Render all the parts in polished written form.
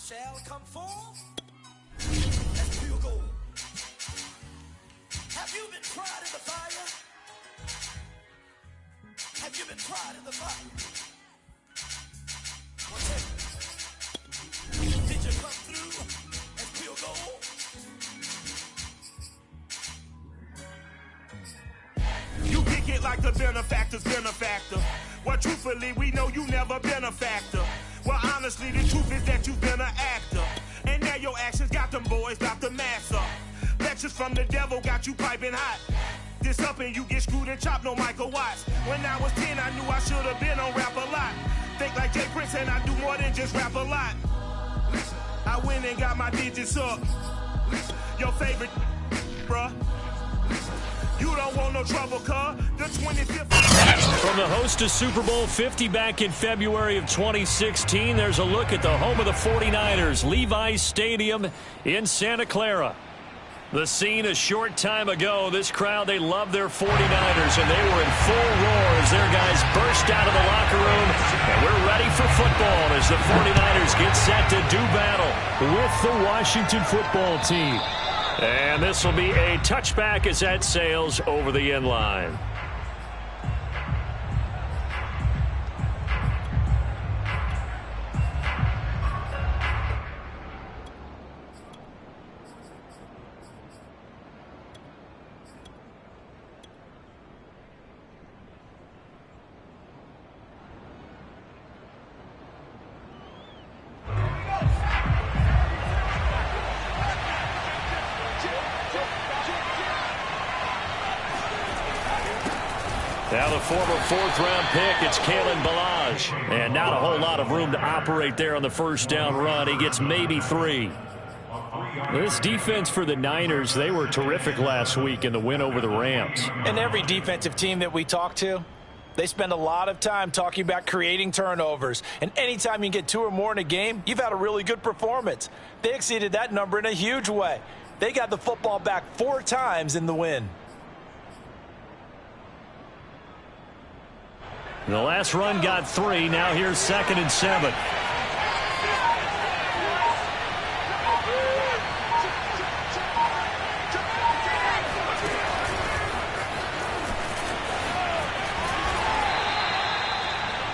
shall come forth as pure gold. Have you been tried in the fire? Have you been tried in the fire? Well, tell me, did you come through as pure gold? You kick it like the benefactor's benefactor. Well, truthfully, we know you never been a factor. Well, honestly, the truth is that you've been an actor. And now your actions got them boys about to mass up. Lectures from the devil got you piping hot. This up and you get screwed and chopped, no Michael Watts. When I was 10, I knew I should have been on rap a lot. Think like Jay Prince and I do more than just rap a lot. I went and got my digits up. Your favorite, bruh. You don't want no trouble, cuz. The 25th. From the host of Super Bowl 50 back in February of 2016, there's a look at the home of the 49ers, Levi's Stadium in Santa Clara. The scene a short time ago. This crowd, they love their 49ers, and they were in full roar as their guys burst out of the locker room. And we're ready for football as the 49ers get set to do battle with the Washington football team. And this will be a touchback as that sails over the end line. Now the former fourth-round pick, it's Kalen Ballage. And not a whole lot of room to operate there on the first down run. He gets maybe 3. This defense for the Niners, they were terrific last week in the win over the Rams. And every defensive team that we talk to, they spend a lot of time talking about creating turnovers. And anytime you get 2 or more in a game, you've had a really good performance. They exceeded that number in a huge way. They got the football back 4 times in the win. The last run got 3. Now here's 2nd and 7.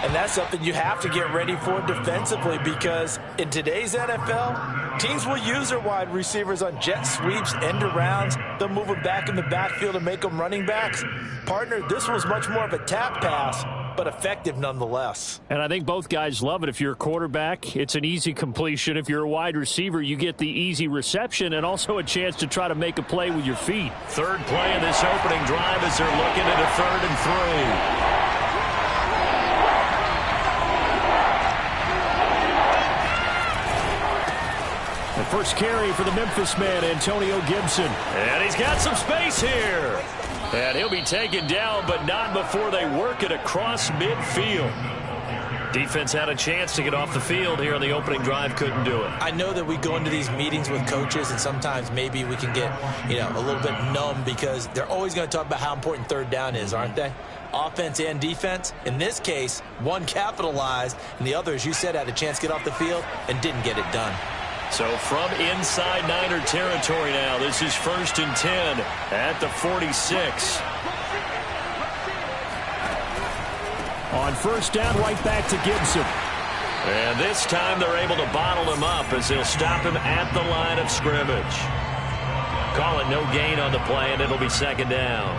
And that's something you have to get ready for defensively, because in today's NFL, teams will use their wide receivers on jet sweeps, end arounds. They'll move them back in the backfield and make them running backs. Partner, this was much more of a tap pass, but effective nonetheless. And I think both guys love it. If you're a quarterback, it's an easy completion. If you're a wide receiver, you get the easy reception and also a chance to try to make a play with your feet. Third play in this opening drive as they're looking at a 3rd and 3. The first carry for the Memphis man, Antonio Gibson. And he's got some space here. And he'll be taken down, but not before they work it across midfield. Defense had a chance to get off the field here on the opening drive, couldn't do it. I know that we go into these meetings with coaches, and sometimes maybe we can get, a little bit numb, because they're always going to talk about how important 3rd down is, aren't they? Offense and defense. In this case, one capitalized, and the other, as you said, had a chance to get off the field and didn't get it done. So from inside Niner territory now, this is 1st and 10 at the 46. On first down, right back to Gibson. And this time they're able to bottle him up as they'll stop him at the line of scrimmage. Call it no gain on the play, and it'll be 2nd down.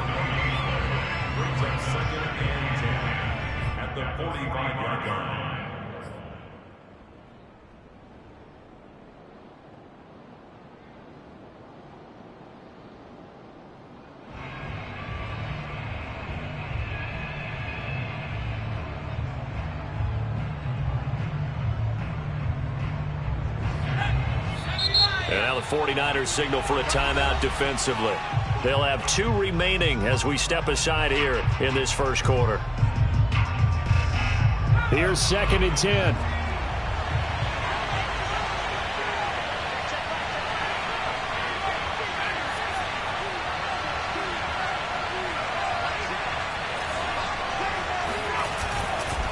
At the 45-yard line. And now the 49ers signal for a timeout defensively. They'll have 2 remaining as we step aside here in this first quarter. Here's 2nd and 10.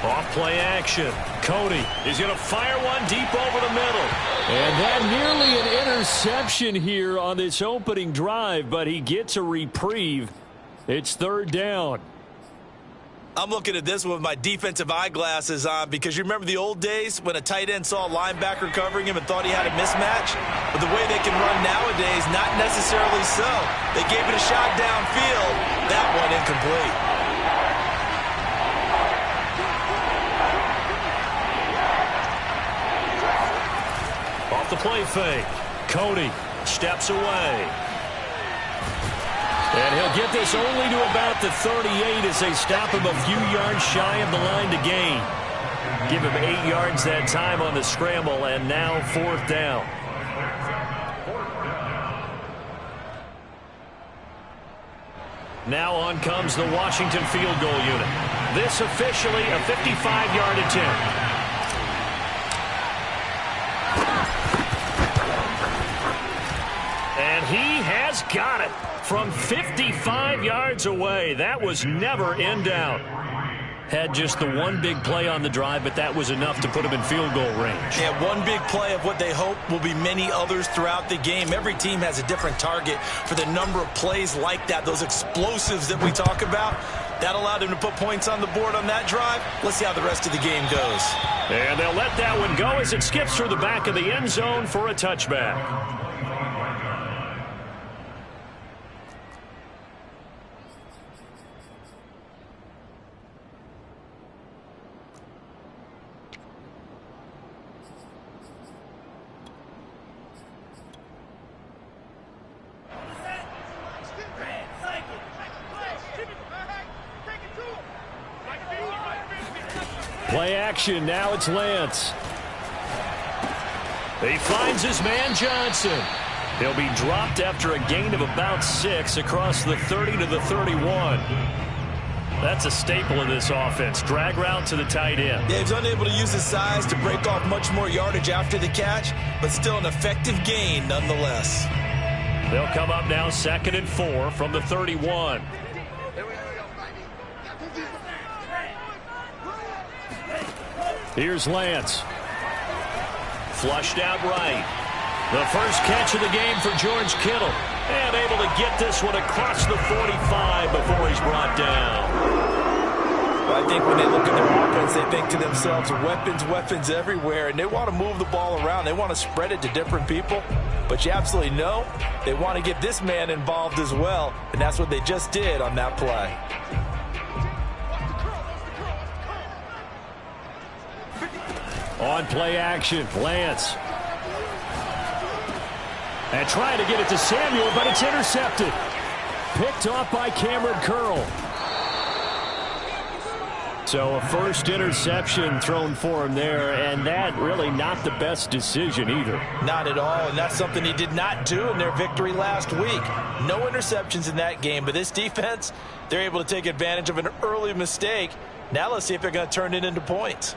Off play action. Cody is going to fire one deep over the middle. And that nearly an interception here on this opening drive, but he gets a reprieve. It's third down. I'm looking at this with my defensive eyeglasses on because you remember the old days when a tight end saw a linebacker covering him and thought he had a mismatch? But the way they can run nowadays, not necessarily so. They gave it a shot downfield. That one incomplete. Off the play fake. Cody steps away. And he'll get this only to about the 38 as they stop him a few yards shy of the line to gain. Give him 8 yards that time on the scramble, and now fourth down. Now on comes the Washington field goal unit. This officially a 55-yard attempt. And he has got it from 55 yards away. That was never in doubt. Had just the one big play on the drive, but that was enough to put him in field goal range. Yeah, one big play of what they hope will be many others throughout the game. Every team has a different target for the number of plays like that, those explosives that we talk about. That allowed him to put points on the board on that drive. Let's see how the rest of the game goes. And they'll let that one go as it skips through the back of the end zone for a touchback. Play action. Now it's Lance. He finds his man Johnson. He'll be dropped after a gain of about 6 across the 30 to the 31. That's a staple of this offense. Drag route to the tight end. Yeah, he's unable to use his size to break off much more yardage after the catch, but still an effective gain nonetheless. They'll come up now 2nd and 4 from the 31. Here's Lance. Flushed out right. The first catch of the game for George Kittle. And able to get this one across the 45 before he's brought down. Well, I think when they look at their offense, they think to themselves, weapons everywhere, and they want to move the ball around. They want to spread it to different people. But you absolutely know they want to get this man involved as well, and that's what they just did on that play. On play action, Lance. And trying to get it to Samuel, but it's intercepted. Picked off by Cameron Curl. So a first interception thrown for him there, and that really not the best decision either. Not at all, and that's something he did not do in their victory last week. No interceptions in that game, but this defense, they're able to take advantage of an early mistake. Now let's see if they're going to turn it into points.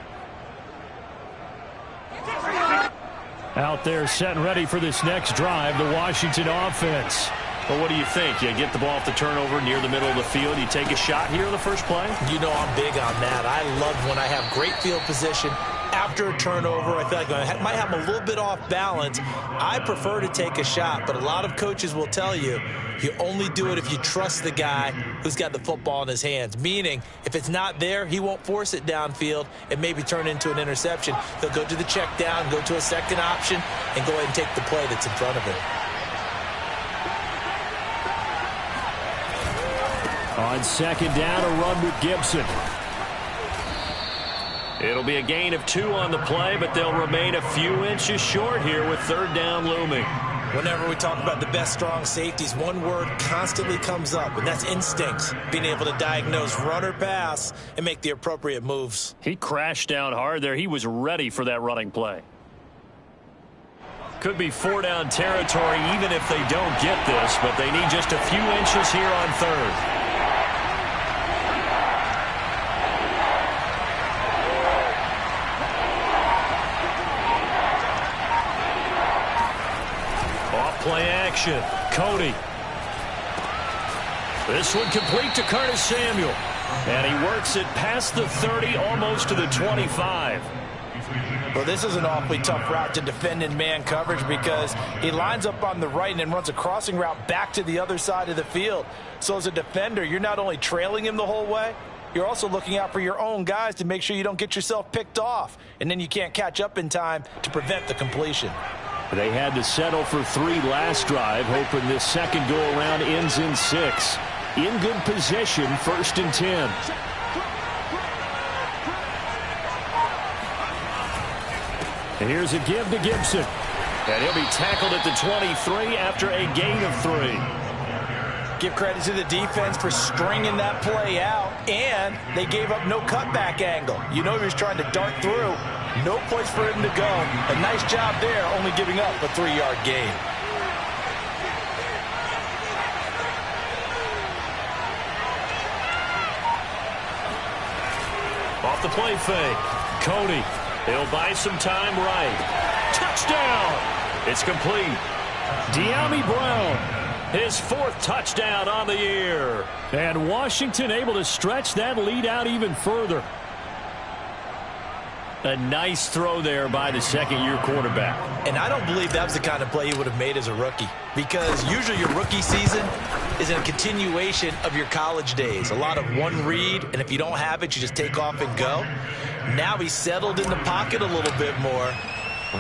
Out there set and ready for this next drive, the Washington offense. Well, what do you think? You get the ball off the turnover near the middle of the field. You take a shot here on the first play? You know I'm big on that. I love when I have great field position after a turnover. I feel like I might have a little bit off balance. I prefer to take a shot, but a lot of coaches will tell you, you only do it if you trust the guy who's got the football in his hands. Meaning, if it's not there, he won't force it downfield and maybe turn into an interception. He'll go to the check down, go to a second option, and go ahead and take the play that's in front of him. On second down, a run with Gibson. It'll be a gain of 2 on the play, but they'll remain a few inches short here with third down looming. Whenever we talk about the best strong safeties, one word constantly comes up, and that's instincts. Being able to diagnose run or pass and make the appropriate moves. He crashed down hard there. He was ready for that running play. Could be 4 down territory even if they don't get this, but they need just a few inches here on third. Play action. Cody. This one complete to Curtis Samuel. And he works it past the 30, almost to the 25. Well, this is an awfully tough route to defend in man coverage because he lines up on the right and then runs a crossing route back to the other side of the field. So as a defender, you're not only trailing him the whole way, you're also looking out for your own guys to make sure you don't get yourself picked off. And then you can't catch up in time to prevent the completion. They had to settle for 3 last drive, hoping this second go-around ends in 6. In good position, 1st and 10. And here's a give to Gibson. And he'll be tackled at the 23 after a gain of 3. Give credit to the defense for stringing that play out, and they gave up no cutback angle. You know he was trying to dart through. No place for him to go. A nice job there, only giving up a 3-yard gain. Off the play fake. Cody. He'll buy some time right. Touchdown! It's complete. De'Ami Brown, his 4th touchdown on the year. And Washington able to stretch that lead out even further. A nice throw there by the second-year quarterback. And I don't believe that was the kind of play he would have made as a rookie, because usually your rookie season is a continuation of your college days. A lot of one read, and if you don't have it, you just take off and go. Now he's settled in the pocket a little bit more,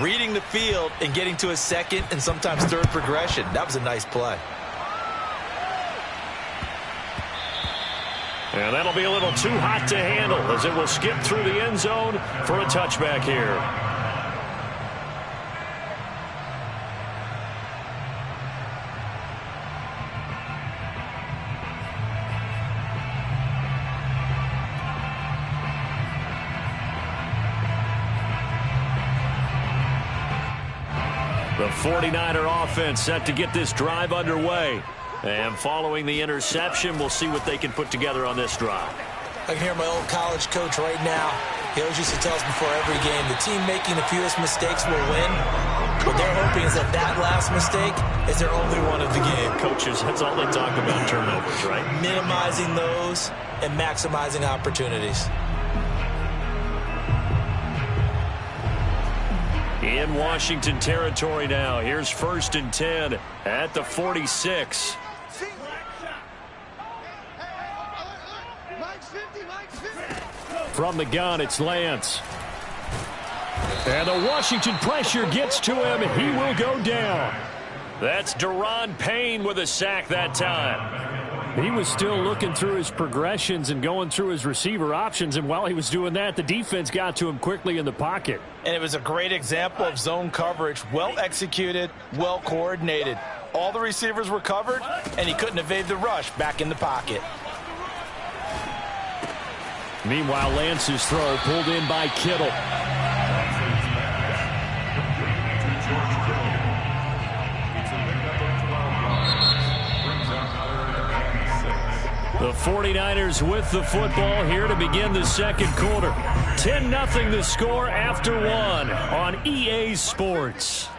reading the field and getting to his second and sometimes third progression. That was a nice play. And that'll be a little too hot to handle as it will skip through the end zone for a touchback here. The 49er offense set to get this drive underway. And following the interception, we'll see what they can put together on this drive. I can hear my old college coach right now. He always used to tell us before every game, the team making the fewest mistakes will win. What they're hoping is that that last mistake is their only one of the game. Coaches, that's all they talk about, turnovers, right? Minimizing those and maximizing opportunities. In Washington territory now. Here's 1st and 10 at the 46. From the gun, it's Lance. And the Washington pressure gets to him. He will go down. That's Deron Payne with a sack that time. He was still looking through his progressions and going through his receiver options, and while he was doing that, the defense got to him quickly in the pocket. And it was a great example of zone coverage, well executed, well coordinated. All the receivers were covered, and he couldn't evade the rush back in the pocket. Meanwhile, Lance's throw pulled in by Kittle. The 49ers with the football here to begin the second quarter. 10-0 the score after 1 on EA Sports.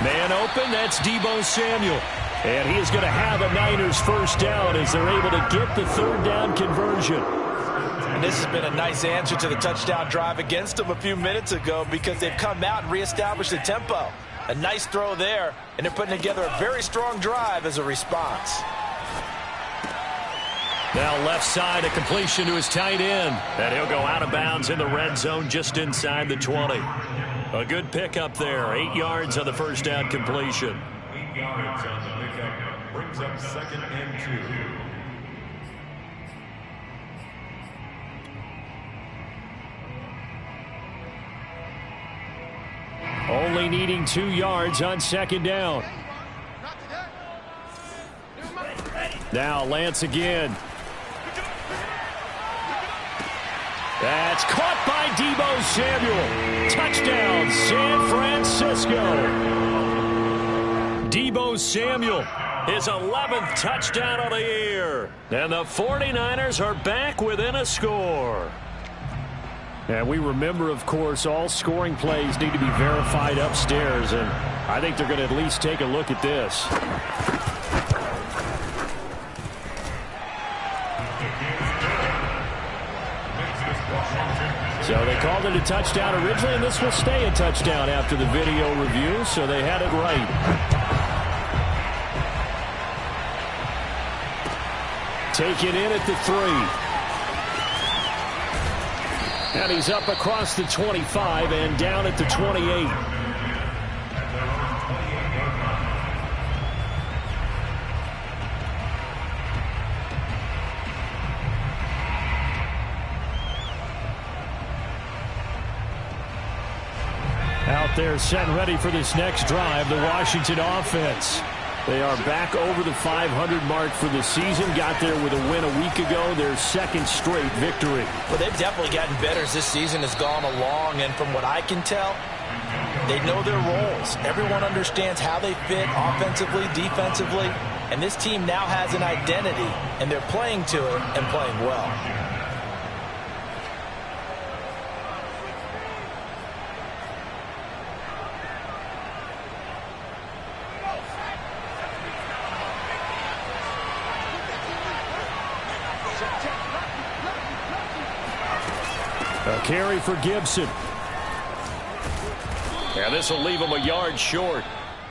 Man open, that's Deebo Samuel. And he is going to have a Niners first down as they're able to get the 3rd down conversion. And this has been a nice answer to the touchdown drive against them a few minutes ago because they've come out and reestablished the tempo. A nice throw there, and they're putting together a very strong drive as a response. Now left side, a completion to his tight end. And he'll go out of bounds in the red zone just inside the 20. A good pickup there. 8 yards on the first down completion. 8 yards on the pickup. Brings up 2nd and 2. Only needing 2 yards on 2nd down. Now Lance again. That's caught by Deebo Samuel. Touchdown, San Francisco. Deebo Samuel, his 11th touchdown of the year. And the 49ers are back within a score. And we remember, of course, all scoring plays need to be verified upstairs, and I think they're going to at least take a look at this. So they called it a touchdown originally, and this will stay a touchdown after the video review, so they had it right. Taken in at the 3. And he's up across the 25 and down at the 28. Out there set and ready for this next drive, the Washington offense. They are back over the 500 mark for the season. Got there with a win a week ago, their second straight victory. Well, they've definitely gotten better as this season has gone along, and from what I can tell, they know their roles. Everyone understands how they fit offensively, defensively, and this team now has an identity, and they're playing to it and playing well. A carry for Gibson. And this will leave him a yard short.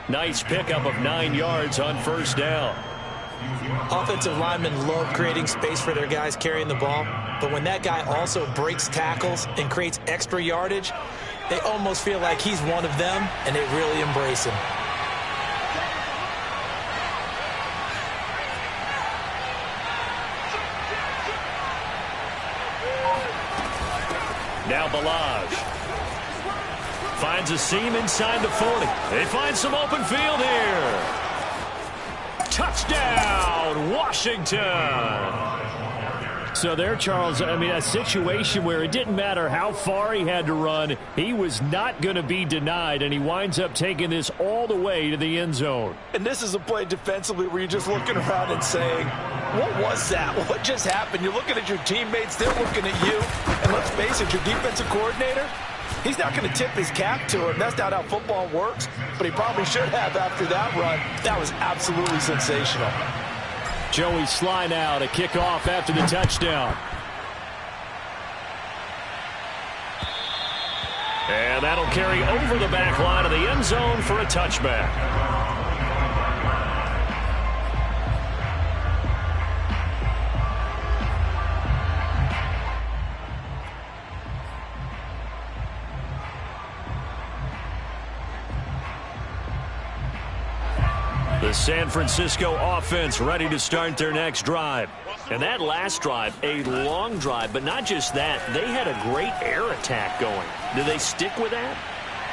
Nice pickup of 9 yards on first down. Offensive linemen love creating space for their guys carrying the ball, but when that guy also breaks tackles and creates extra yardage, they almost feel like he's one of them, and they really embrace him. Now Balaj finds a seam inside the 40. They find some open field here. Touchdown, Washington. So there, Charles, I mean, a situation where it didn't matter how far he had to run. He was not going to be denied, and he winds up taking this all the way to the end zone. And this is a play defensively where you're just looking around and saying, what was that? What just happened? You're looking at your teammates. They're looking at you. And let's face it, your defensive coordinator, he's not going to tip his cap to him. That's not how football works. But he probably should have after that run. That was absolutely sensational. Joey Sly now to kick off after the touchdown. And that'll carry over the back line of the end zone for a touchback. The San Francisco offense ready to start their next drive. And that last drive, a long drive, but not just that. They had a great air attack going. Do they stick with that?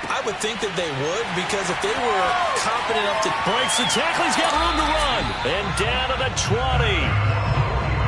I would think that they would, because if they were confident enough to... Breaks the tackle, he's got room to run. And down to the 20.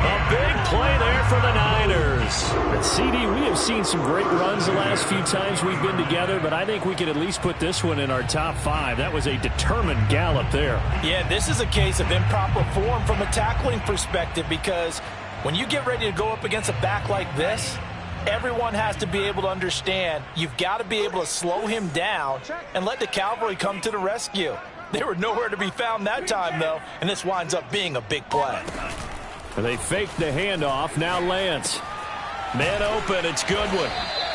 A big play there for the Niners. But CD, we have seen some great runs the last few times we've been together, but I think we could at least put this one in our top 5. That was a determined gallop there. Yeah, this is a case of improper form from a tackling perspective, because when you get ready to go up against a back like this, everyone has to be able to understand you've got to be able to slow him down and let the cavalry come to the rescue. They were nowhere to be found that time, though, and this winds up being a big play. They faked the handoff. Now Lance. Man open. It's Goodwin.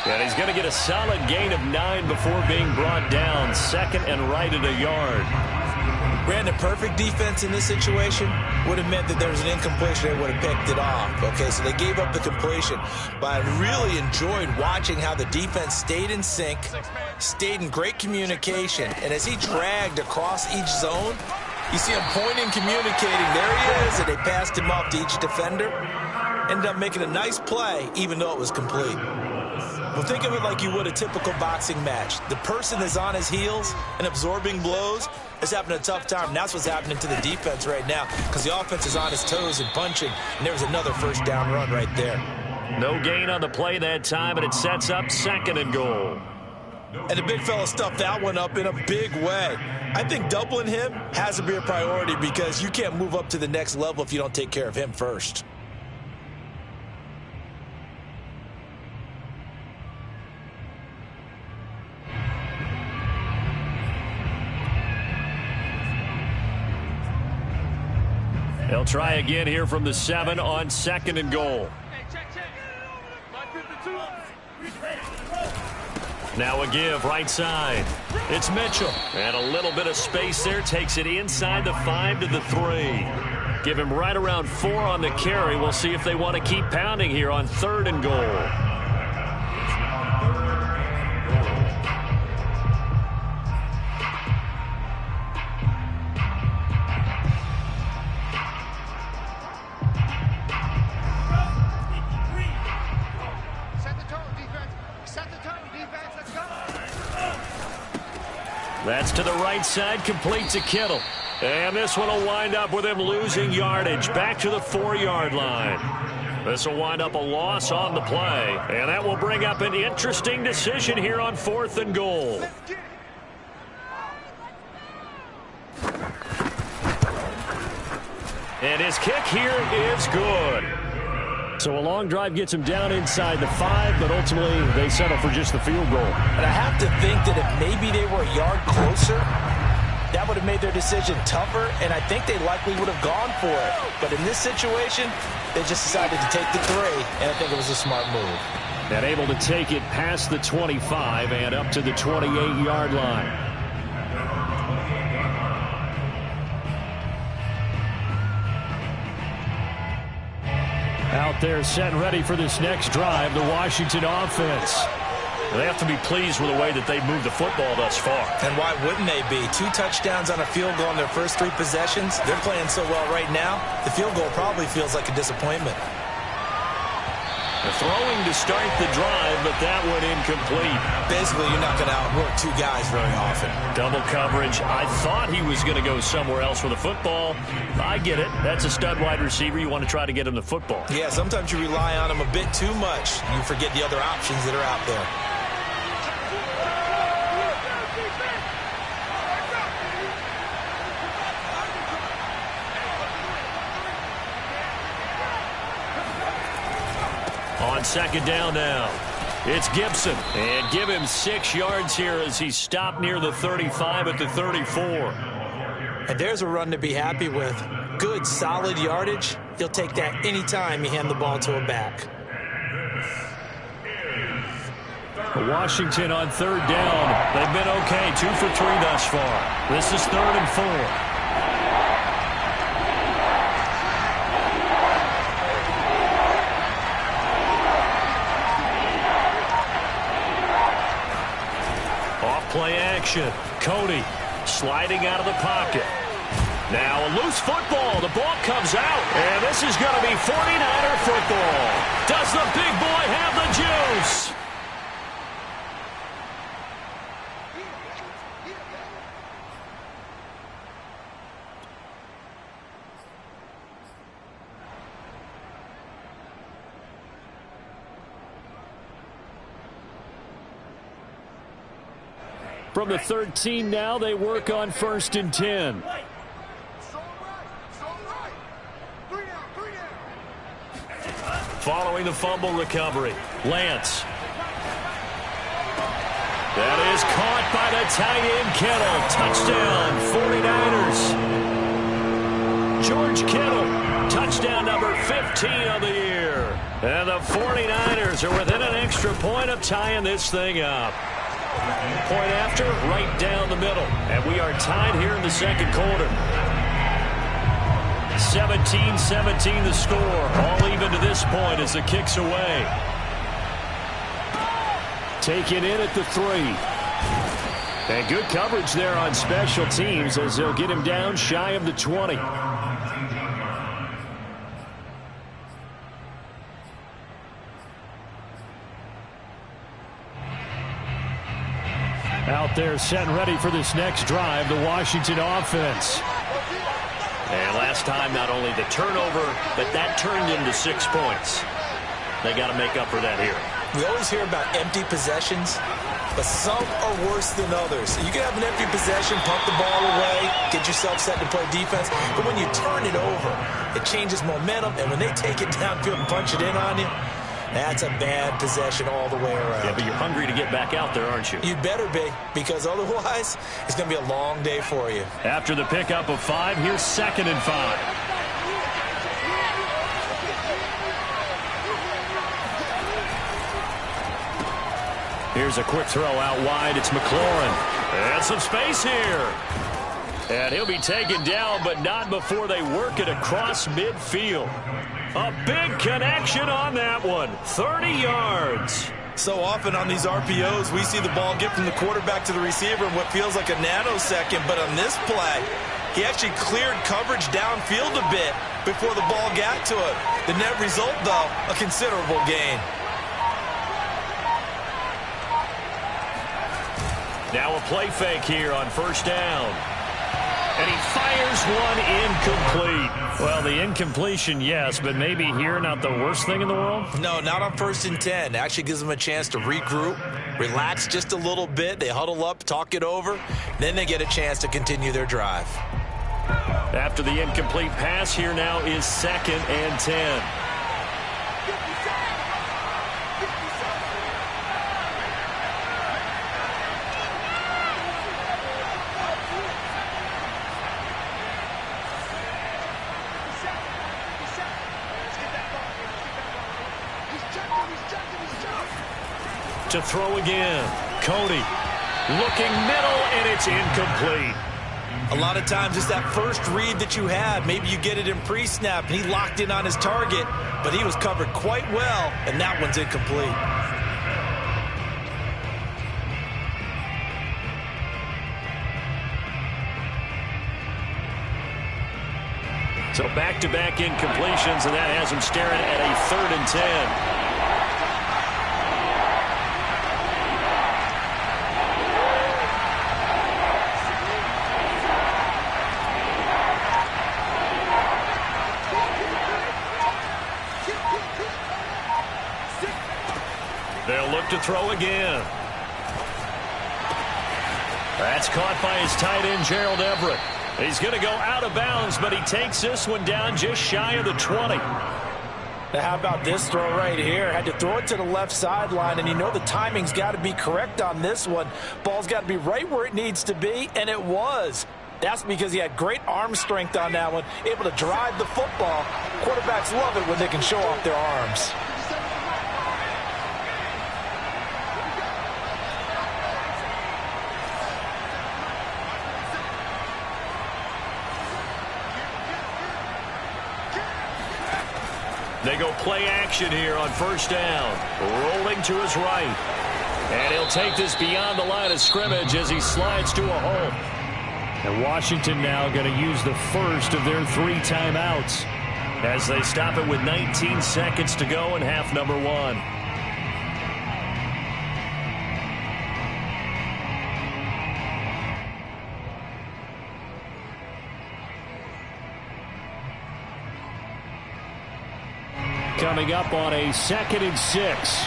And he's going to get a solid gain of 9 before being brought down. Second and right at a yard. Brandon, perfect defense in this situation would have meant that there was an incompletion. They would have picked it off. Okay, so they gave up the completion. But I really enjoyed watching how the defense stayed in sync, stayed in great communication. And as he dragged across each zone, you see him pointing, communicating. There he is, and they passed him off to each defender. Ended up making a nice play, even though it was complete. Well, think of it like you would a typical boxing match. The person is on his heels and absorbing blows is having a tough time. And that's what's happening to the defense right now, because the offense is on his toes and punching, and there was another first down run right there. No gain on the play that time, and it sets up 2nd and goal. And the big fella stuffed that one up in a big way. I think doubling him has to be a priority, because you can't move up to the next level if you don't take care of him first. They'll try again here from the 7 on 2nd and goal. Now a give right side. It's Mitchell. And a little bit of space there. Takes it inside the 5 to the 3. Give him right around 4 on the carry. We'll see if they want to keep pounding here on 3rd and goal. That's to the right side, complete to Kittle. And this one will wind up with him losing yardage back to the 4-yard line. This will wind up a loss on the play. And that will bring up an interesting decision here on 4th and goal. And his kick here is good. So a long drive gets him down inside the 5, but ultimately they settle for just the field goal. And I have to think that if maybe they were a yard closer, that would have made their decision tougher, and I think they likely would have gone for it. But in this situation, they just decided to take the 3, and I think it was a smart move. And able to take it past the 25 and up to the 28-yard line. Out there set and ready for this next drive, the Washington offense. They have to be pleased with the way that they've moved the football thus far. And why wouldn't they be? 2 touchdowns on a field goal in their first 3 possessions. They're playing so well right now, the field goal probably feels like a disappointment. The throwing to start the drive, but that one incomplete. Basically, you're not going to outwork 2 guys very often. Double coverage. I thought he was going to go somewhere else with the football. I get it. That's a stud wide receiver. You want to try to get him the football. Yeah, sometimes you rely on him a bit too much. You forget the other options that are out there. On 2nd down now, it's Gibson. And give him 6 yards here as he's stopped near the 35 at the 34. And there's a run to be happy with. Good, solid yardage. You'll take that anytime you hand the ball to a back. Washington on 3rd down. They've been okay, 2 for 3 thus far. This is 3rd and 4. Play action. Cody sliding out of the pocket. Now a loose football. The ball comes out. And this is going to be 49er football. Does the big boy have the juice? From the 13 now, they work on 1st and 10. Following the fumble recovery, Lance. That is caught by the tight end, Kittle. Touchdown, 49ers. George Kittle, touchdown number 15 of the year. And the 49ers are within an extra point of tying this thing up. Point after, right down the middle. And we are tied here in the 2nd quarter. 17-17 the score. All even to this point as the kick's away. Taken in at the 3. And good coverage there on special teams as they'll get him down shy of the 20. Out there set and ready for this next drive, the Washington offense. And last time, not only the turnover, but that turned into 6 points. They got to make up for that here. We always hear about empty possessions, but some are worse than others. You can have an empty possession, pump the ball away, get yourself set to play defense, but when you turn it over, it changes momentum, and when they take it downfield and punch it in on you, that's a bad possession all the way around. Yeah, but you're hungry to get back out there, aren't you? You better be, because otherwise, it's going to be a long day for you. After the pickup of 5, here's 2nd and 5. Here's a quick throw out wide. It's McLaurin. And some space here. And he'll be taken down, but not before they work it across midfield. A big connection on that one. 30 yards. So often on these RPOs, we see the ball get from the quarterback to the receiver in what feels like a nanosecond. But on this play, he actually cleared coverage downfield a bit before the ball got to him. The net result, though, a considerable gain. Now a play fake here on first down. And he fires one incomplete. Well, the incompletion, yes, but maybe here not the worst thing in the world? No, not on 1st and 10. Actually gives them a chance to regroup, relax just a little bit. They huddle up, talk it over. Then they get a chance to continue their drive. After the incomplete pass, here now is 2nd and 10. To throw again. Cody looking middle, and it's incomplete. A lot of times it's that first read that you had. Maybe you get it in pre-snap, and he locked in on his target, but he was covered quite well, and that one's incomplete. So back-to-back incompletions, and that has him staring at a 3rd and 10. They'll look to throw again. That's caught by his tight end, Gerald Everett. He's going to go out of bounds, but he takes this one down just shy of the 20. Now, how about this throw right here? Had to throw it to the left sideline, and you know the timing's got to be correct on this one. Ball's got to be right where it needs to be, and it was. That's because he had great arm strength on that one, able to drive the football. Quarterbacks love it when they can show off their arms. They go play action here on first down. Rolling to his right. And he'll take this beyond the line of scrimmage as he slides to a hole. And Washington now going to use the first of their 3 timeouts as they stop it with 19 seconds to go in half number 1. Coming up on a 2nd and 6.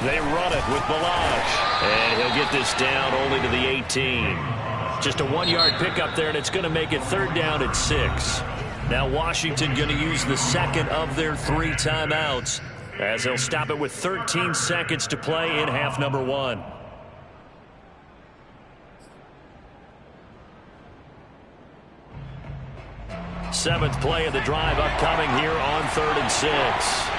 They run it with Balaj. And he'll get this down only to the 18. Just a 1-yard pickup there, and it's going to make it 3rd down at 6. Now Washington going to use the 2nd of their 3 timeouts, as they'll stop it with 13 seconds to play in half number 1. Seventh play of the drive upcoming here on 3rd and 6.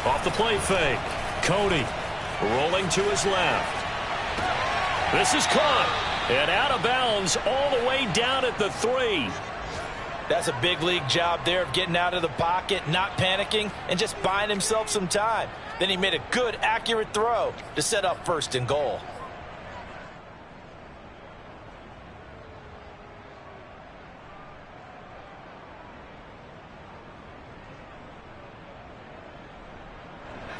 Off the play fake. Cody rolling to his left. This is caught and out of bounds all the way down at the 3. That's a big league job there of getting out of the pocket, not panicking, and just buying himself some time. Then he made a good, accurate throw to set up 1st and goal.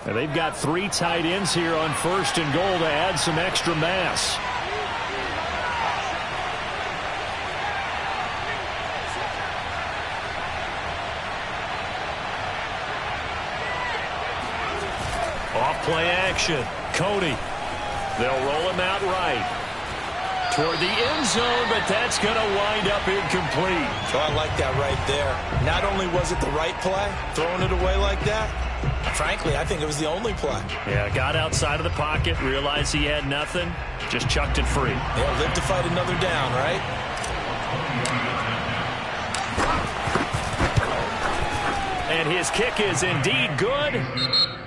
And they've got 3 tight ends here on 1st and goal to add some extra mass. Off play action. Cody. They'll roll him out right. toward the end zone, but that's going to wind up incomplete. Oh, I like that right there. Not only was it the right play, throwing it away like that, frankly, I think it was the only play. Yeah, got outside of the pocket, realized he had nothing, just chucked it free. Yeah, live to fight another down, right? And his kick is indeed good.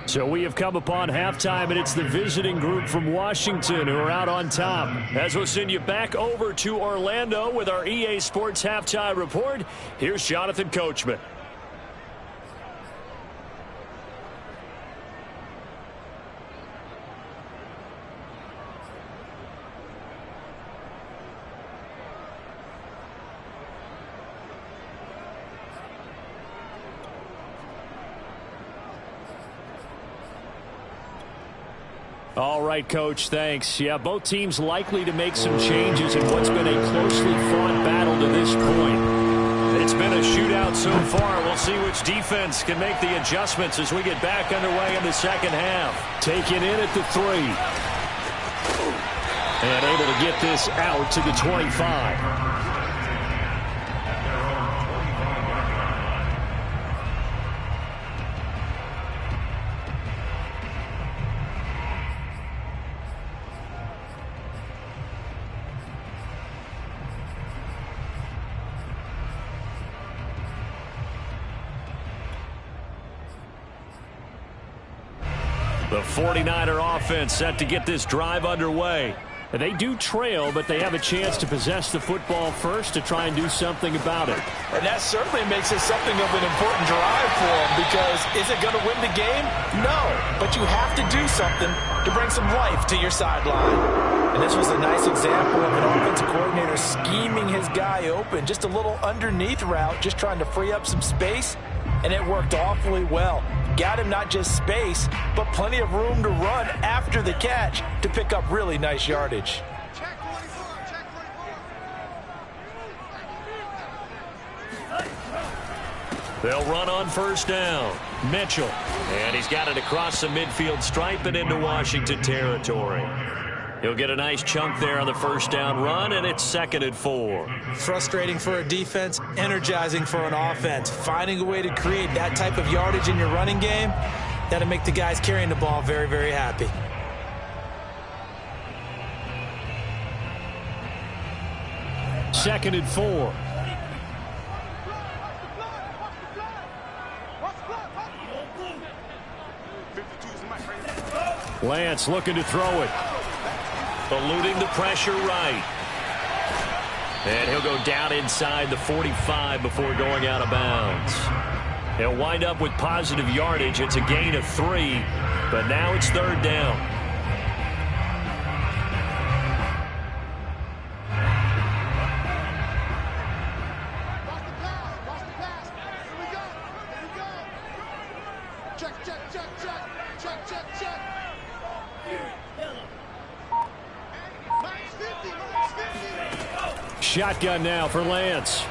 So we have come upon halftime, and it's the visiting group from Washington who are out on top. As we'll send you back over to Orlando with our EA Sports Halftime Report, here's Jonathan Coachman. All right, Coach, thanks. Yeah, both teams likely to make some changes in what's been a closely fought battle to this point. It's been a shootout so far. We'll see which defense can make the adjustments as we get back underway in the second half. Taken in at the 3. And able to get this out to the 25. The 49er offense set to get this drive underway. They do trail, but they have a chance to possess the football first to try and do something about it. And that certainly makes it something of an important drive for them, because is it going to win the game? No, but you have to do something to bring some life to your sideline. And this was a nice example of an offensive coordinator scheming his guy open, just a little underneath route, just trying to free up some space, and it worked awfully well. Got him not just space, but plenty of room to run after the catch to pick up really nice yardage. They'll run on first down. Mitchell. And he's got it across the midfield stripe and into Washington territory. He'll get a nice chunk there on the first down run, and it's 2nd and 4. Frustrating for a defense, energizing for an offense. Finding a way to create that type of yardage in your running game, that'll make the guys carrying the ball very, very happy. Second and 4. Lance looking to throw it. Eluding the pressure right. And he'll go down inside the 45 before going out of bounds. He'll wind up with positive yardage. It's a gain of 3, but now it's 3rd down. Shotgun now for Lance.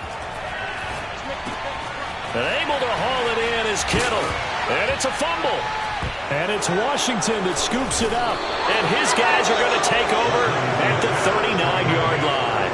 And able to haul it in is Kittle. And it's a fumble. And it's Washington that scoops it up. And his guys are going to take over at the 39-yard line.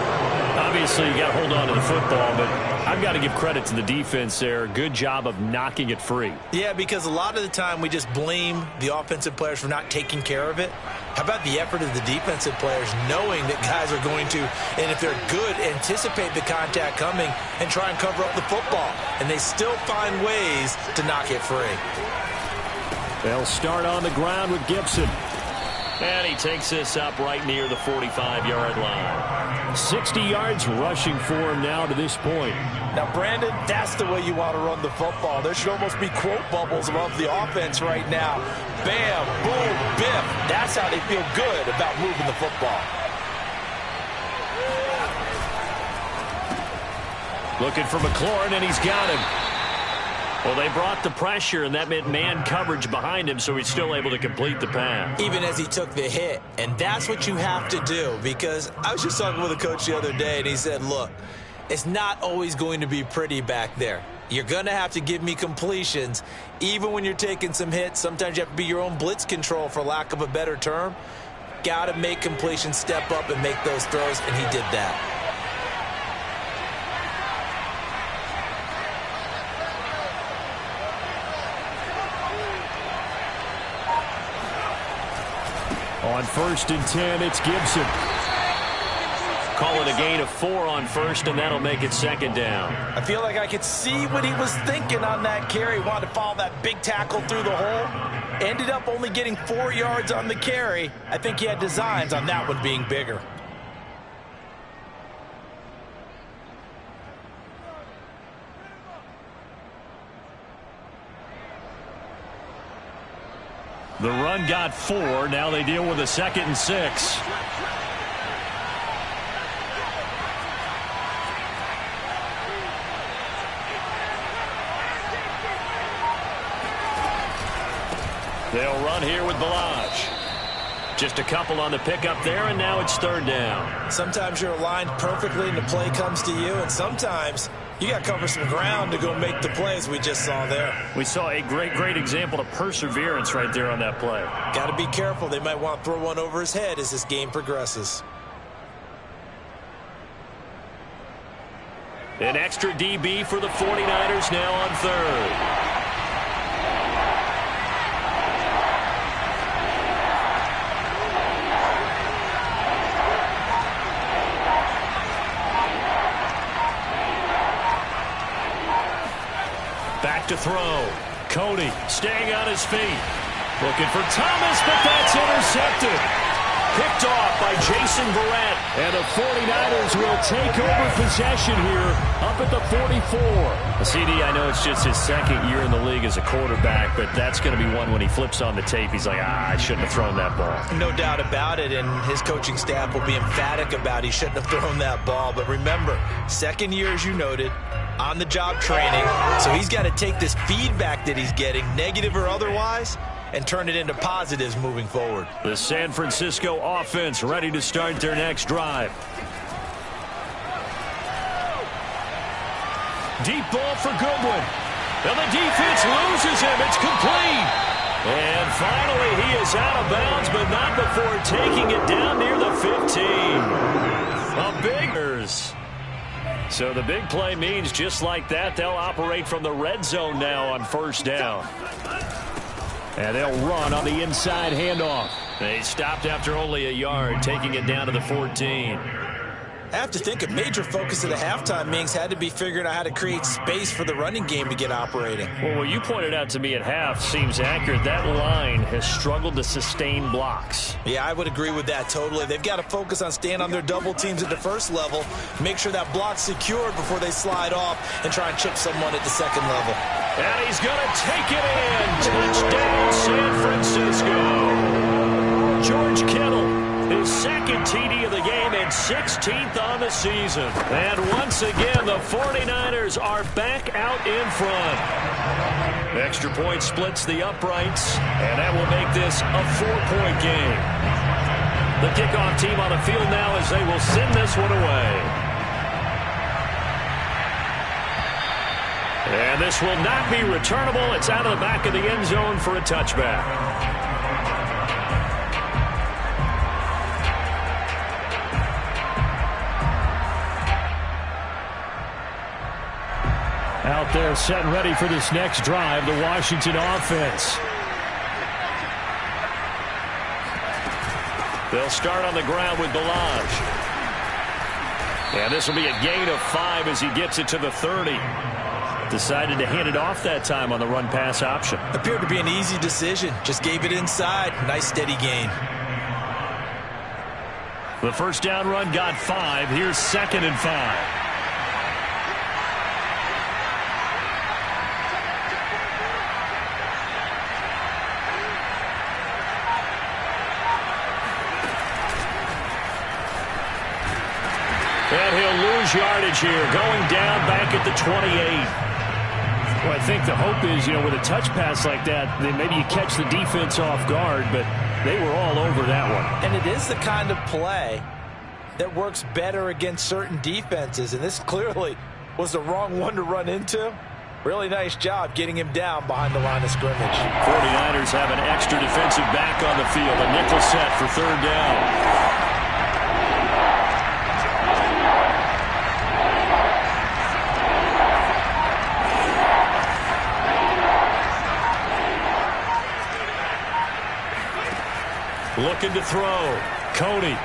Obviously, you got to hold on to the football, but I've got to give credit to the defense there. Good job of knocking it free. Yeah, because a lot of the time we just blame the offensive players for not taking care of it. How about the effort of the defensive players knowing that guys are going to, and if they're good, anticipate the contact coming and try and cover up the football. And they still find ways to knock it free. They'll start on the ground with Gibson. And he takes this up right near the 45-yard line. 60 yards rushing for him now to this point. Now, Brandon, that's the way you want to run the football. There should almost be quote bubbles above the offense right now. Bam, boom, biff. That's how they feel good about moving the football. Looking for McLaurin, and he's got him. Well, they brought the pressure, and that meant man coverage behind him, so he's still able to complete the pass. Even as he took the hit. And that's what you have to do, because I was just talking with a coach the other day, and he said, look, it's not always going to be pretty back there. You're going to have to give me completions, even when you're taking some hits. Sometimes you have to be your own blitz control, for lack of a better term. got to make completion, step up, and make those throws, and he did that. On 1st and 10, it's Gibson. Call it a gain of 4 on 1st, and that'll make it 2nd down. I feel like I could see what he was thinking on that carry. Wanted to follow that big tackle through the hole. Ended up only getting 4 yards on the carry. I think he had designs on that one being bigger. The run got 4. Now they deal with a 2nd and 6. They'll run here with Balaj. Just a couple on the pickup there, and now it's 3rd down. Sometimes you're aligned perfectly and the play comes to you, and sometimes you got to cover some ground to go make the plays we just saw there. We saw a great example of perseverance right there on that play. Got to be careful. They might want to throw one over his head as this game progresses. An extra DB for the 49ers now on 3rd. Back to throw. Cody staying on his feet. Looking for Thomas, but that's intercepted. Picked off by Jason Verrett. And the 49ers will take over possession here up at the 44. CD, I know it's just his 2nd year in the league as a quarterback, but that's going to be one when he flips on the tape. He's like, I shouldn't have thrown that ball. No doubt about it, and his coaching staff will be emphatic about he shouldn't have thrown that ball. But remember, 2nd year, as you noted, on-the-job training, so he's got to take this feedback that he's getting, negative or otherwise, and turn it into positives moving forward. The San Francisco offense ready to start their next drive. Deep ball for Goodwin. And the defense loses him. It's complete. And finally, he is out of bounds, but not before taking it down near the 15. A biggers. So the big play means just like that, they'll operate from the red zone now on 1st down. And they'll run on the inside handoff. They stopped after only a yard, taking it down to the 14. I have to think a major focus of the halftime meetings had to be figuring out how to create space for the running game to get operating. Well, what you pointed out to me at half seems accurate. That line has struggled to sustain blocks. Yeah, I would agree with that totally. They've got to focus on staying on their double teams at the 1st level, make sure that block's secured before they slide off and try and chip someone at the 2nd level. And he's going to take it in. Touchdown, San Francisco. George Kittle, his 2nd TD of the game and 16th on the season. And once again, the 49ers are back out in front. Extra point splits the uprights, and that will make this a 4-point game. The kickoff team on the field now as they will send this one away. And this will not be returnable. It's out of the back of the end zone for a touchback. Out there set and ready for this next drive, the Washington offense. They'll start on the ground with Balaj. And this will be a gain of 5 as he gets it to the 30. Decided to hand it off that time on the run-pass option. Appeared to be an easy decision. Just gave it inside. Nice steady gain. The 1st down run got 5. Here's 2nd and 5. And he'll lose yardage here, going down back at the 28. Well, I think the hope is, with a touch pass like that, then maybe you catch the defense off guard, but they were all over that one. And it is the kind of play that works better against certain defenses, and this clearly was the wrong one to run into. Really nice job getting him down behind the line of scrimmage. 49ers have an extra defensive back on the field. A nickel set for third down. Looking to throw. Cody.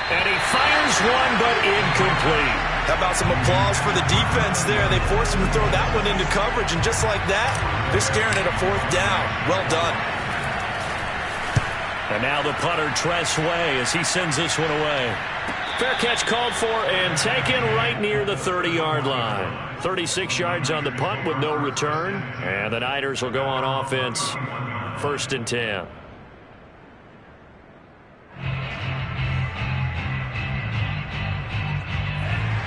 And he fires one, but incomplete. How about some applause for the defense there? They forced him to throw that one into coverage, and just like that, they're staring at a fourth down. Well done. And now the punter, Tress Way, as he sends this one away. Fair catch called for and taken right near the 30-yard line. 36 yards on the punt with no return. And the Niners will go on offense. 1st and 10.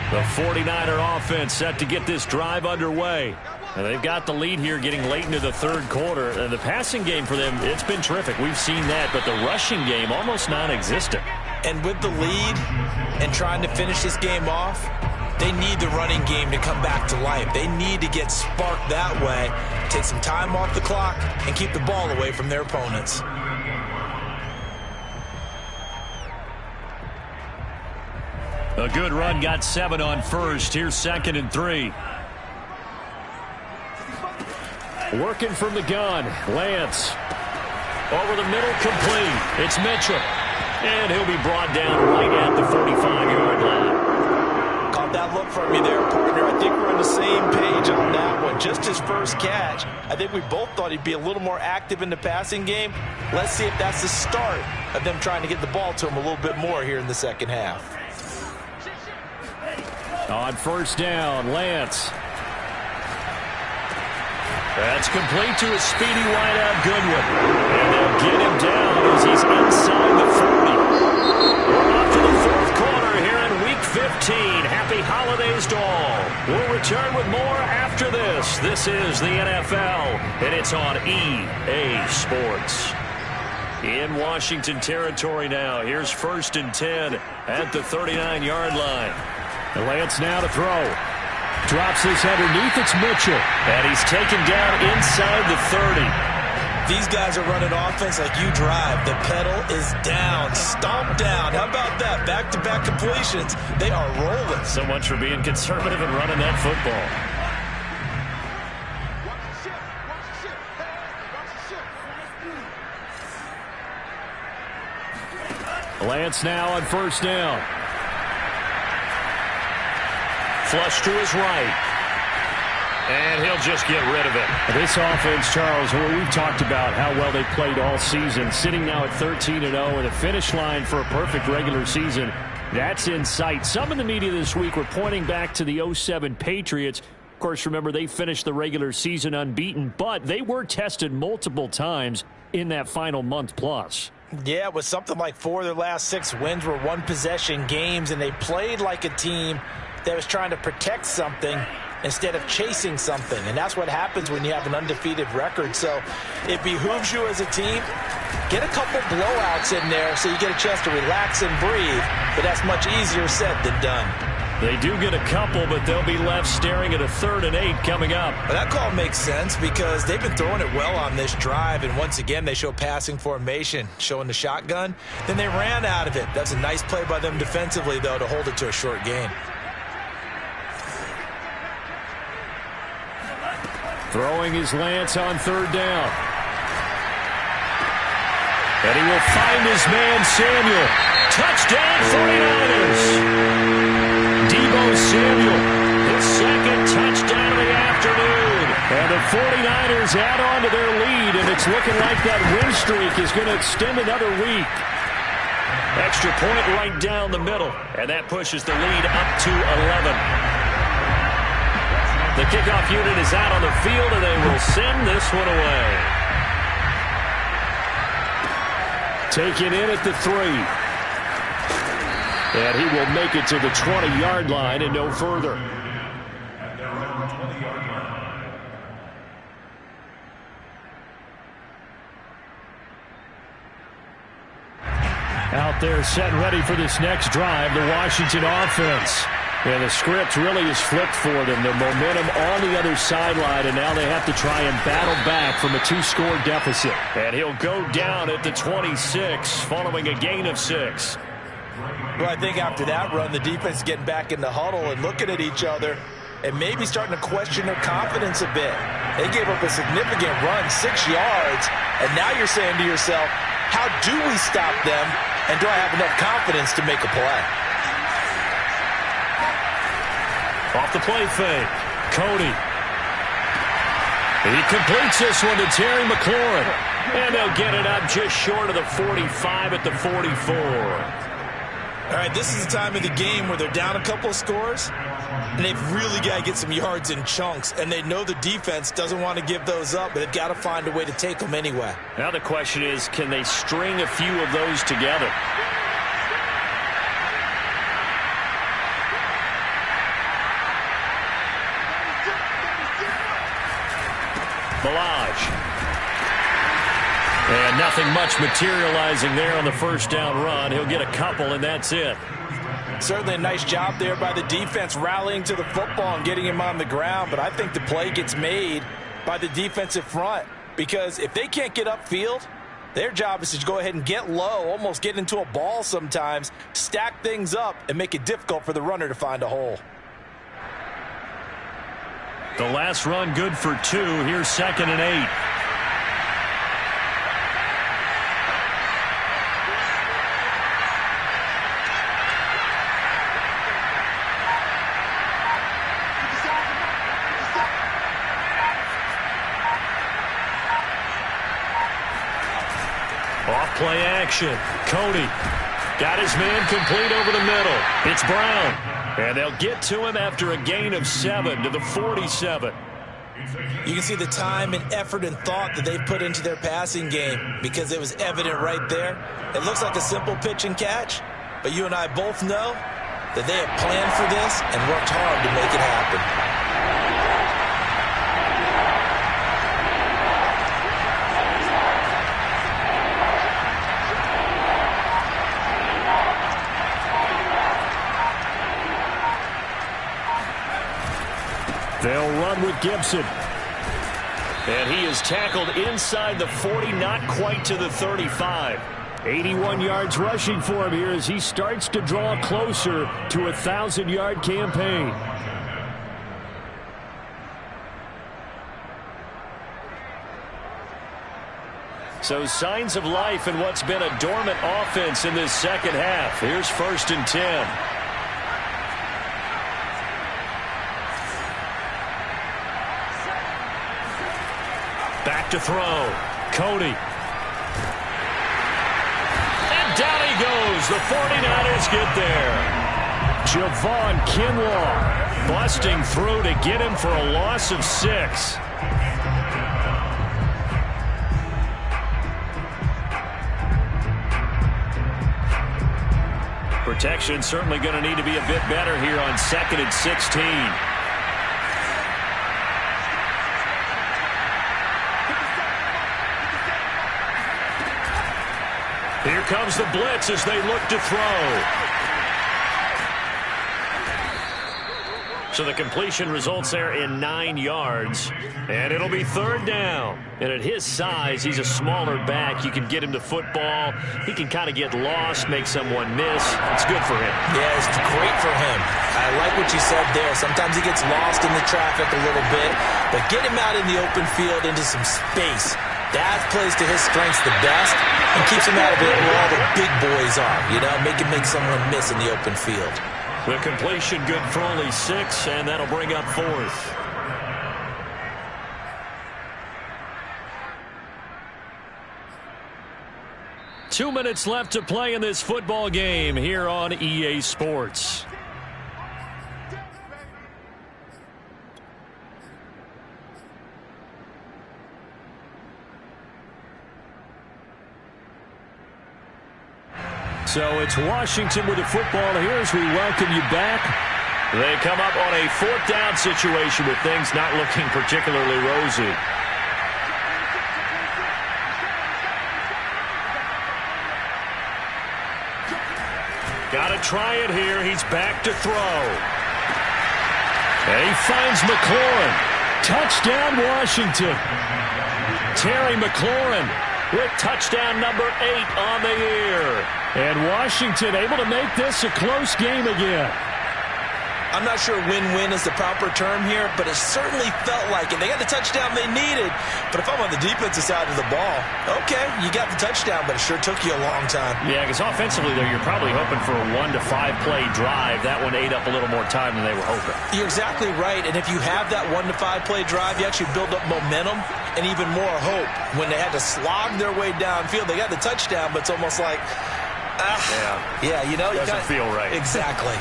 The 49er offense set to get this drive underway. And they've got the lead here getting late into the third quarter. And the passing game for them, it's been terrific. We've seen that. But the rushing game, almost non-existent. And with the lead and trying to finish this game off, they need the running game to come back to life. They need to get sparked that way, take some time off the clock, and keep the ball away from their opponents. A good run, got 7 on first. Here's 2nd and 3. Working from the gun. Lance. Over the middle, complete. It's Mitchell. And he'll be brought down right at the 45-yard line. Caught that look from you there, partner. I think we're on the same page on that one. Just his first catch. I think we both thought he'd be a little more active in the passing game. Let's see if that's the start of them trying to get the ball to him a little bit more here in the second half. On 1st down, Lance. That's complete to a speedy wideout, Goodwin. And they'll get him down as he's inside the 40. We're off to the 4th quarter here in Week 15. Happy holidays to all. We'll return with more after this. This is the NFL, and it's on EA Sports. In Washington territory now. Here's 1st and 10 at the 39-yard line. Lance now to throw. Drops this underneath. It's Mitchell. And he's taken down inside the 30. These guys are running offense like you drive. The pedal is down. Stomp down. How about that? Back-to-back completions. They are rolling. So much for being conservative and running that football. Lance now on 1st down. Flush to his right. And he'll just get rid of it. This offense, Charles, we've talked about how well they played all season. Sitting now at 13-0 and a finish line for a perfect regular season. That's in sight. Some in the media this week were pointing back to the 07 Patriots. Of course, remember, they finished the regular season unbeaten, but they were tested multiple times in that final month plus. Yeah, it was something like 4 of their last 6 wins were one-possession games, and they played like a team that was trying to protect something instead of chasing something. And that's what happens when you have an undefeated record. So it behooves you as a team, get a couple blowouts in there so you get a chance to relax and breathe. But that's much easier said than done. They do get a couple, but they'll be left staring at a 3rd and 8 coming up. Well, that call makes sense because they've been throwing it well on this drive. And once again, they show passing formation, showing the shotgun. Then they ran out of it. That's a nice play by them defensively, though, to hold it to a short gain. Throwing his Lance on 3rd down. And he will find his man, Samuel. Touchdown, 49ers. Deebo Samuel, his 2nd touchdown of the afternoon. And the 49ers add on to their lead, and it's looking like that win streak is going to extend another week. Extra point right down the middle, and that pushes the lead up to 11. The kickoff unit is out on the field, and they will send this one away. Taken in at the 3. And he will make it to the 20-yard line and no further. Out there set ready for this next drive, the Washington offense. Yeah, the script really is flipped for them. The momentum on the other sideline, and now they have to try and battle back from a 2-score deficit. And he'll go down at the 26 following a gain of 6. Well, I think after that run, the defense getting back in the huddle and looking at each other and maybe starting to question their confidence a bit. They gave up a significant run, 6 yards, and now you're saying to yourself, how do we stop them, and do I have enough confidence to make a play? Off the play fake, Cody. He completes this one to Terry McLaurin. And they'll get it up just short of the 45 at the 44. All right, this is the time of the game where they're down a couple of scores, and they've really got to get some yards in chunks, and they know the defense doesn't want to give those up, but they've got to find a way to take them anyway. Now the question is, can they string a few of those together? Balaj. And nothing much materializing there on the first down run. He'll get a couple, and that's it. Certainly a nice job there by the defense rallying to the football and getting him on the ground, but I think the play gets made by the defensive front because if they can't get upfield, their job is to go ahead and get low, almost get into a ball sometimes, stack things up, and make it difficult for the runner to find a hole. The last run good for 2. Here's 2nd and 8. Off-play action. Cody got his man complete over the middle. It's Brown. And they'll get to him after a gain of 7 to the 47. You can see the time and effort and thought that they've put into their passing game because it was evident right there. It looks like a simple pitch and catch, but you and I both know that they have planned for this and worked hard to make it happen. They'll run with Gibson. And he is tackled inside the 40, not quite to the 35. 81 yards rushing for him here as he starts to draw closer to a 1,000-yard campaign. So signs of life in what's been a dormant offense in this second half. Here's 1st and 10. Back to throw. Cody. And down he goes. The 49ers get there. Javon Kinlaw busting through to get him for a loss of 6. Protection certainly going to need to be a bit better here on 2nd and 16. Here comes the blitz as they look to throw. So the completion results there in 9 yards. And it'll be 3rd down. And at his size, he's a smaller back. You can get him to football. He can kind of get lost, make someone miss. It's good for him. Yeah, it's great for him. I like what you said there. Sometimes he gets lost in the traffic a little bit. But get him out in the open field into some space. That plays to his strengths the best and keeps him out of it where all the big boys are. You know, make someone miss in the open field. The completion good for only 6, and that'll bring up 4th. Two minutes left to play in this football game here on EA Sports. So it's Washington with the football here as we welcome you back. They come up on a 4th down situation with things not looking particularly rosy. Got to try it here. He's back to throw. And he finds McLaurin. Touchdown, Washington. Terry McLaurin with touchdown number 8 on the year. And Washington able to make this a close game again. I'm not sure win-win is the proper term here, but it certainly felt like it. They got the touchdown they needed, but if I'm on the defensive side of the ball, okay, you got the touchdown, but it sure took you a long time. Yeah, because offensively, though, you're probably hoping for a 1 to 5 play drive. That one ate up a little more time than they were hoping. You're exactly right, and if you have that 1 to 5 play drive, you actually build up momentum and even more hope. When they had to slog their way downfield, they got the touchdown, but it's almost like, yeah, you know. Doesn't feel right. Exactly.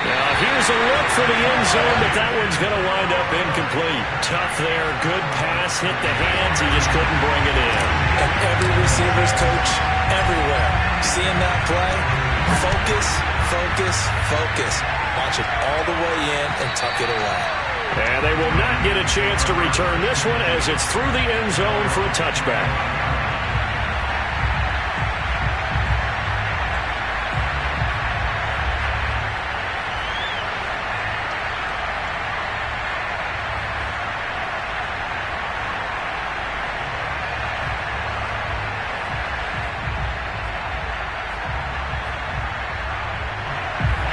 Now, here's a look for the end zone, but that one's going to wind up incomplete. Tough there. Good pass. Hit the hands. He just couldn't bring it in. And every receiver's coach everywhere. Seeing that play, focus, focus, focus. Watch it all the way in and tuck it away. And they will not get a chance to return this one as it's through the end zone for a touchback.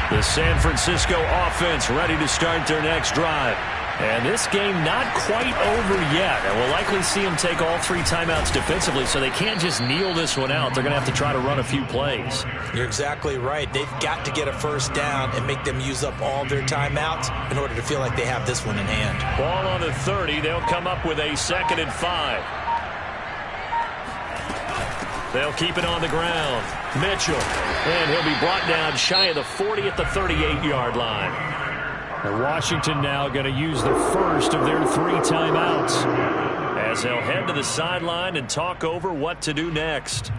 The San Francisco offense ready to start their next drive. And this game not quite over yet. And we'll likely see them take all 3 timeouts defensively, so they can't just kneel this one out. They're going to have to try to run a few plays. You're exactly right. They've got to get a first down and make them use up all their timeouts in order to feel like they have this one in hand. Ball on the 30. They'll come up with a 2nd and 5. They'll keep it on the ground. Mitchell. And he'll be brought down shy of the 40 at the 38-yard line. And Washington now going to use the first of their 3 timeouts as they'll head to the sideline and talk over what to do next.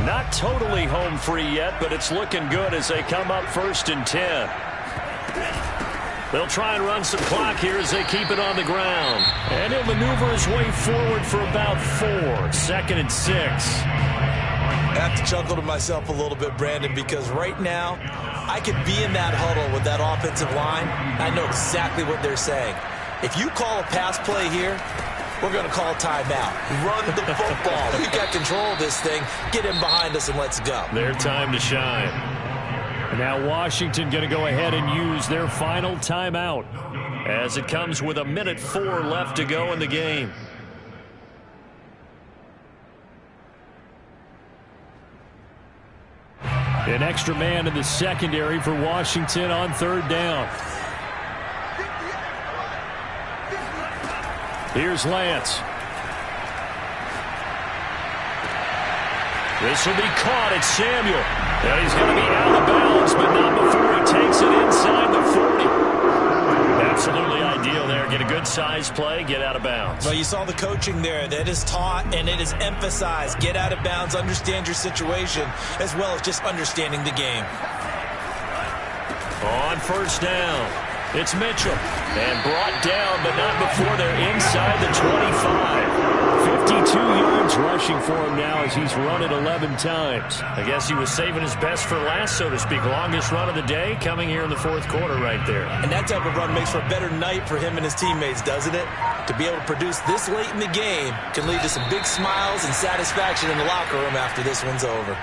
Not totally home free yet, but it's looking good as they come up 1st and 10. They'll try and run some clock here as they keep it on the ground. And he'll maneuver his way forward for about 4. 2nd and 6. I have to chuckle to myself a little bit, Brandon, because right now I could be in that huddle with that offensive line. I know exactly what they're saying. If you call a pass play here, we're going to call a timeout. Run the football. We've got control of this thing. Get in behind us and let's go. Their time to shine. And now Washington going to go ahead and use their final timeout as it comes with 1:04 left to go in the game. An extra man in the secondary for Washington on 3rd down. Here's Lance. This will be caught at Samuel. And he's going to be out of bounds, but not before he takes it inside the 40. Absolutely ideal there. Get a good size play, get out of bounds. Well, you saw the coaching there. That is taught and it is emphasized. Get out of bounds, understand your situation, as well as just understanding the game. On 1st down, it's Mitchell. And brought down, but not before they're inside the 25. 52 yards rushing for him now as he's run it 11 times. I guess he was saving his best for last, so to speak. Longest run of the day coming here in the 4th quarter right there. And that type of run makes for a better night for him and his teammates, doesn't it? To be able to produce this late in the game can lead to some big smiles and satisfaction in the locker room after this one's over.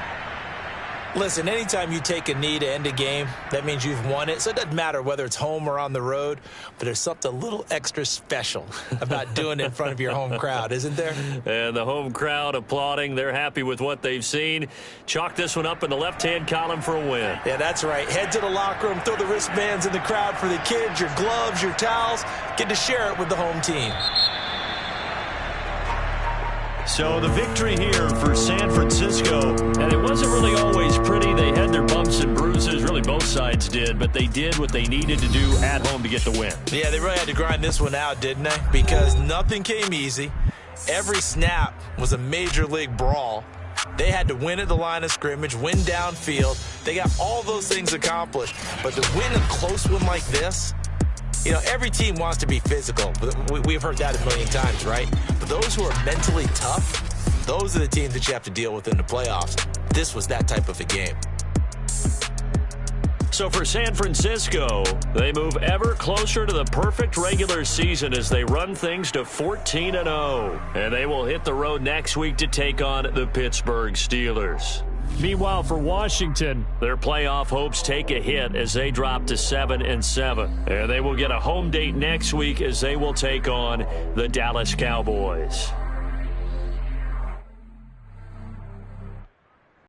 Listen, anytime you take a knee to end a game, that means you've won it. So it doesn't matter whether it's home or on the road, but there's something a little extra special about doing it in front of your home crowd, isn't there? And the home crowd applauding. They're happy with what they've seen. Chalk this one up in the left-hand column for a win. Yeah, that's right. Head to the locker room, throw the wristbands in the crowd for the kids, your gloves, your towels. Get to share it with the home team. So the victory here for San Francisco, and it wasn't really always pretty. They had their bumps and bruises, really both sides did, but they did what they needed to do at home to get the win. Yeah, they really had to grind this one out, didn't they? Because nothing came easy. Every snap was a major league brawl. They had to win at the line of scrimmage, win downfield. They got all those things accomplished. But to win a close one like this, you know, every team wants to be physical. We've heard that a million times, right? But those who are mentally tough, Those are the teams that you have to deal with in the playoffs. This was that type of a game. So for San Francisco, they move ever closer to the perfect regular season as they run things to 14-0. And they will hit the road next week to take on the Pittsburgh Steelers. Meanwhile, for Washington, their playoff hopes take a hit as they drop to 7-7. And they will get a home date next week as they will take on the Dallas Cowboys.